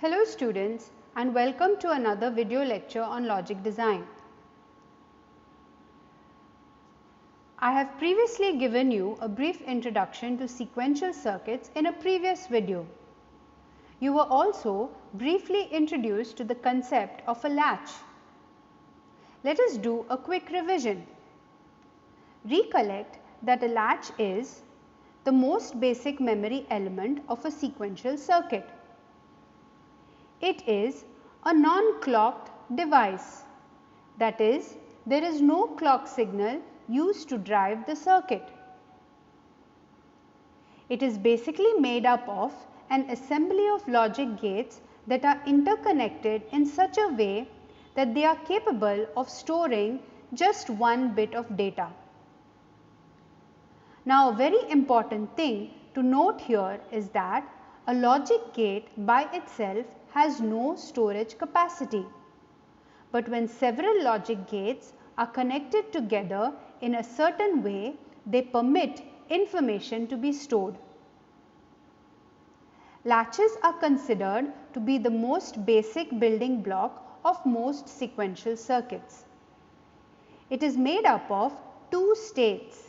Hello students and welcome to another video lecture on logic design. I have previously given you a brief introduction to sequential circuits in a previous video. You were also briefly introduced to the concept of a latch. Let us do a quick revision. Recollect that a latch is the most basic memory element of a sequential circuit. It is a non-clocked device, that is, there is no clock signal used to drive the circuit. It is basically made up of an assembly of logic gates that are interconnected in such a way that they are capable of storing just one bit of data. Now, a very important thing to note here is that a logic gate by itself has no storage capacity, but when several logic gates are connected together in a certain way, they permit information to be stored. Latches are considered to be the most basic building block of most sequential circuits. It is made up of two states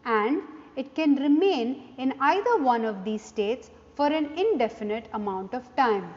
and it can remain in either one of these states for an indefinite amount of time.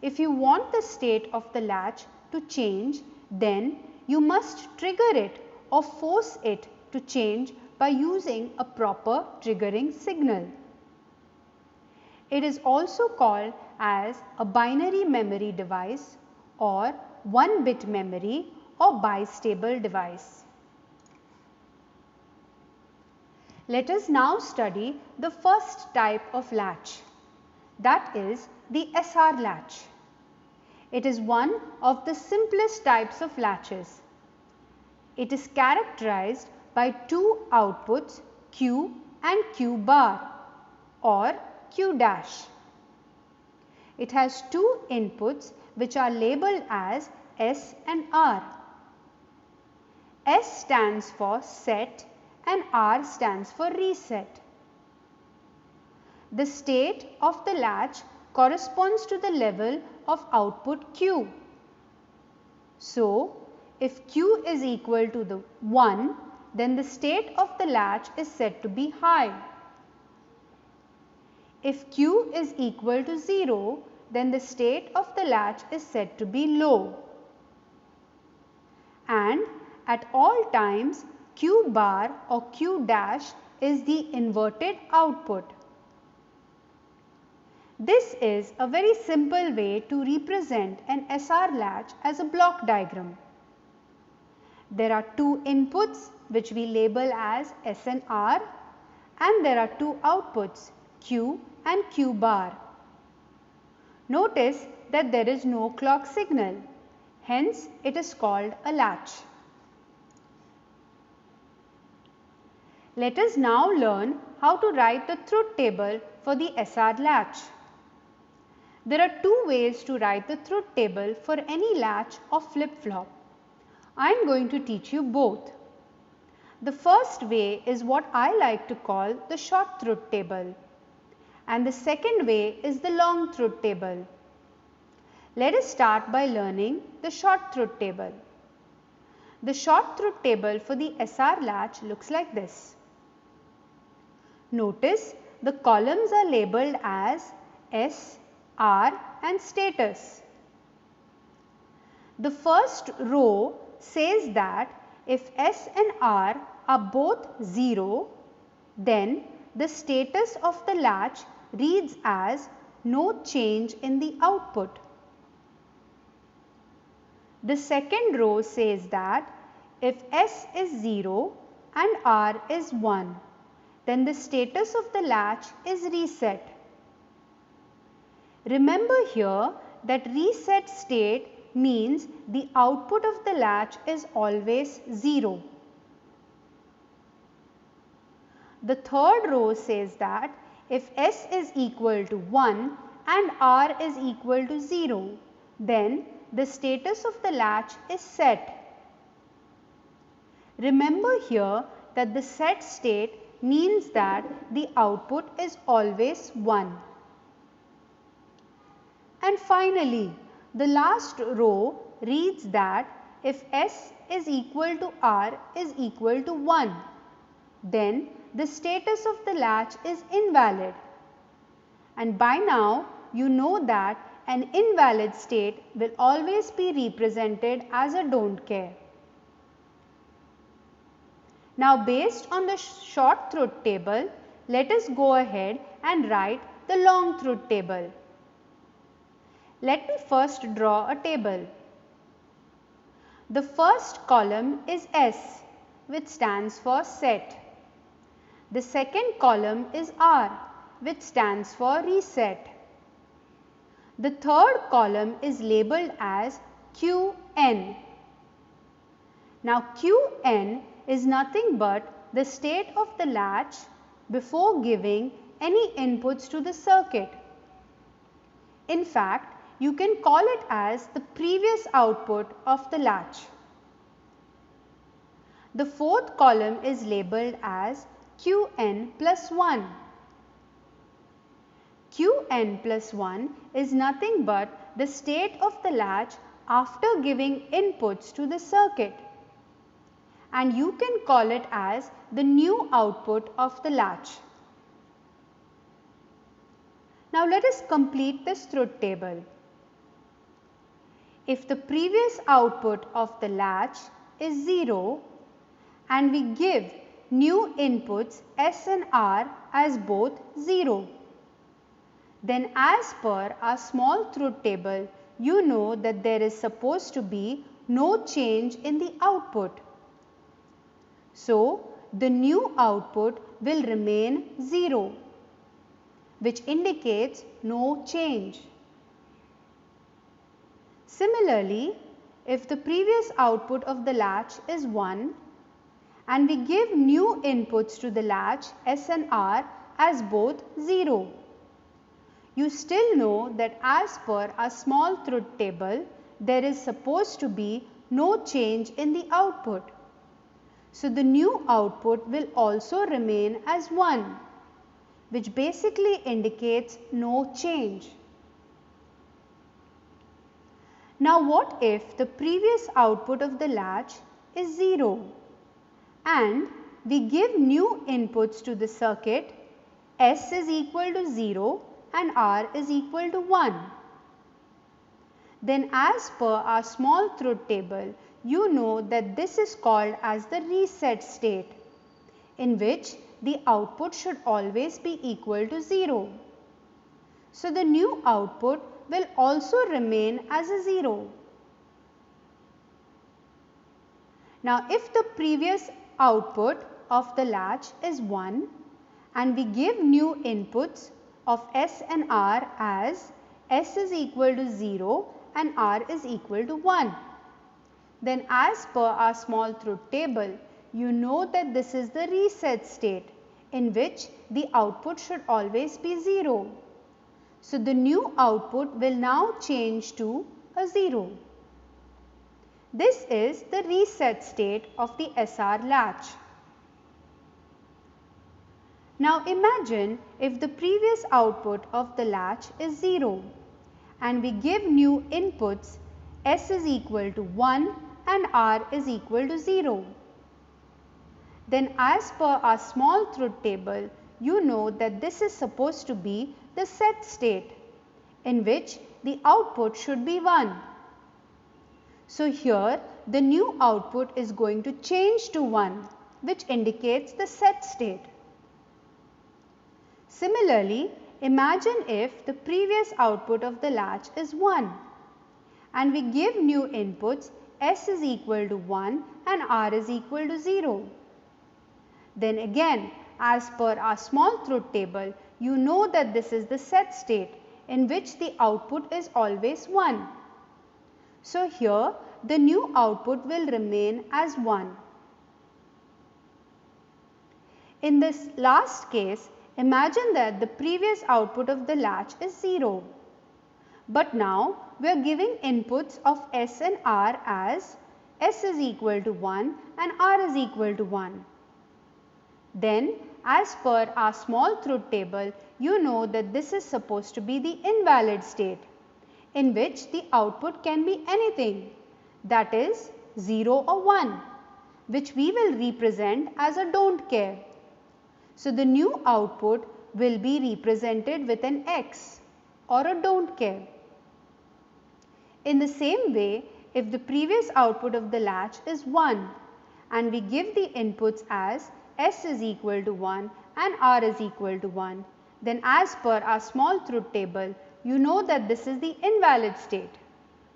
If you want the state of the latch to change, then you must trigger it or force it to change by using a proper triggering signal. It is also called as a binary memory device or one-bit memory or bistable device. Let us now study the first type of latch, that is the SR latch. It is one of the simplest types of latches. It is characterized by two outputs Q and Q bar or Q dash. It has two inputs which are labeled as S and R. S stands for set and R stands for reset. The state of the latch corresponds to the level of output Q. So, if Q is equal to the 1, then the state of the latch is said to be high. If Q is equal to 0, then the state of the latch is said to be low. And at all times, Q bar or Q dash is the inverted output. This is a very simple way to represent an SR latch as a block diagram. There are two inputs which we label as S and R, and there are two outputs Q and Q bar. Notice that there is no clock signal, hence it is called a latch. Let us now learn how to write the truth table for the SR latch. There are two ways to write the truth table for any latch or flip-flop. I am going to teach you both. The first way is what I like to call the short truth table, and the second way is the long truth table. Let us start by learning the short truth table. The short truth table for the SR latch looks like this. Notice the columns are labeled as S, R and status. The first row says that if S and R are both 0, then the status of the latch reads as no change in the output. The second row says that if S is 0 and R is 1, then the status of the latch is reset. Remember here that reset state means the output of the latch is always 0. The third row says that if S is equal to 1 and R is equal to 0, then the status of the latch is set. Remember here that the set state means that the output is always 1. And finally, the last row reads that if S is equal to R is equal to 1, then the status of the latch is invalid. And by now you know that an invalid state will always be represented as a don't care. Now based on the short truth table, let us go ahead and write the long truth table. Let me first draw a table. The first column is S, which stands for set. The second column is R, which stands for reset. The third column is labeled as Qn. Now Qn is nothing but the state of the latch before giving any inputs to the circuit. In fact, you can call it as the previous output of the latch. The fourth column is labeled as Qn plus 1. Qn plus 1 is nothing but the state of the latch after giving inputs to the circuit, and you can call it as the new output of the latch. Now let us complete this truth table. If the previous output of the latch is 0 and we give new inputs S and R as both 0, then as per our small truth table, you know that there is supposed to be no change in the output. So the new output will remain 0, which indicates no change. Similarly, if the previous output of the latch is 1 and we give new inputs to the latch S and R as both 0, you still know that as per our small truth table, there is supposed to be no change in the output. So the new output will also remain as 1, which basically indicates no change. Now what if the previous output of the latch is 0 and we give new inputs to the circuit, S is equal to 0 and R is equal to 1. Then as per our small truth table, you know that this is called as the reset state, in which the output should always be equal to 0. So the new output will also remain as a 0. Now if the previous output of the latch is 1 and we give new inputs of S and R as S is equal to 0 and R is equal to 1, then as per our small truth table, you know that this is the reset state, in which the output should always be 0. So the new output will now change to a 0. This is the reset state of the SR latch. Now imagine if the previous output of the latch is 0 and we give new inputs S is equal to 1 and R is equal to 0. Then as per our small truth table, you know that this is supposed to be the set state, in which the output should be 1. So here the new output is going to change to 1, which indicates the set state. Similarly, imagine if the previous output of the latch is 1 and we give new inputs S is equal to 1 and R is equal to 0. Then again, as per our small truth table, you know that this is the set state, in which the output is always 1. So here the new output will remain as 1. In this last case, imagine that the previous output of the latch is 0. But now we are giving inputs of S and R as S is equal to 1 and R is equal to 1. Then as per our small truth table, you know that this is supposed to be the invalid state, in which the output can be anything, that is 0 or 1, which we will represent as a don't care. So, the new output will be represented with an X or a don't care. In the same way, if the previous output of the latch is 1 and we give the inputs as S is equal to 1 and R is equal to 1, then as per our small truth table, you know that this is the invalid state.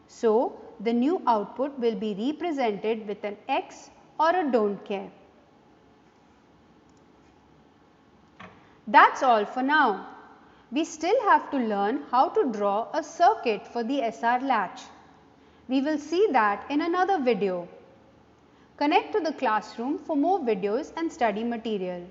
So, the new output will be represented with an X or a don't care. That's all for now. We still have to learn how to draw a circuit for the SR latch. We will see that in another video. Connect to the classroom for more videos and study material.